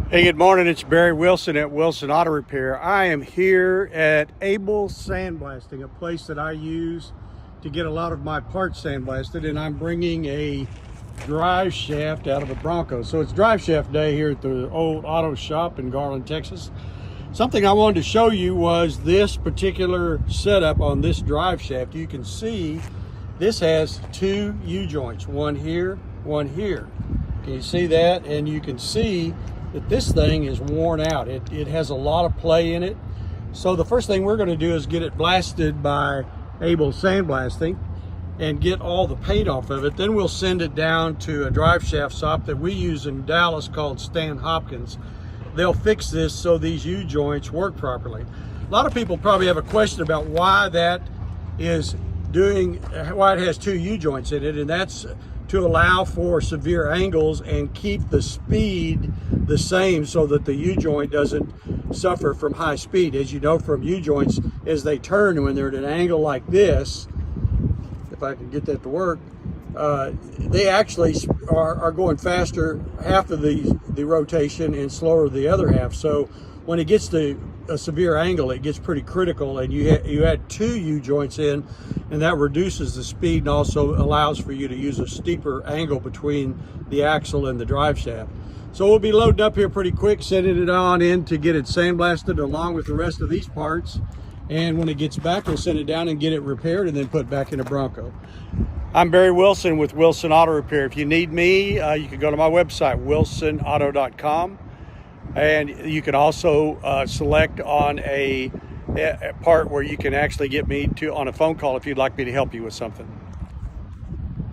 Hey, good morning. It's Barry Wilson at Wilson Auto Repair. I am here at Able Sandblasting, a place that I use to get a lot of my parts sandblasted, and I'm bringing a drive shaft out of a Bronco. So it's drive shaft day here at the old auto shop in Garland, Texas. Something I wanted to show you was this particular setup on this drive shaft. You can see this has two U-joints, one here, one here. Can you see that? And you can see that this thing is worn out. It has a lot of play in it. So the first thing we're going to do is get it blasted by Able Sandblasting and get all the paint off of it. Then we'll send it down to a drive shaft shop that we use in Dallas called Stan Hopkins. They'll fix this so these U-joints work properly. A lot of people probably have a question about why that is why it has two U-joints in it, and that's to allow for severe angles and keep the speed the same so that the U-joint doesn't suffer from high speed. As you know from U-joints, as they turn when they're at an angle like this, if I can get that to work, they actually are going faster half of the rotation and slower the other half. So when it gets to a severe angle, it gets pretty critical, and you add two U-joints in, and that reduces the speed and also allows for you to use a steeper angle between the axle and the drive shaft. So we'll be loading up here pretty quick, sending it on in to get it sandblasted along with the rest of these parts, and when it gets back, we'll send it down and get it repaired and then put back in a Bronco. I'm Barry Wilson with Wilson Auto Repair. If you need me, you can go to my website, wilsonauto.com. And you can also select on a part where you can actually get me on a phone call if you'd like me to help you with something.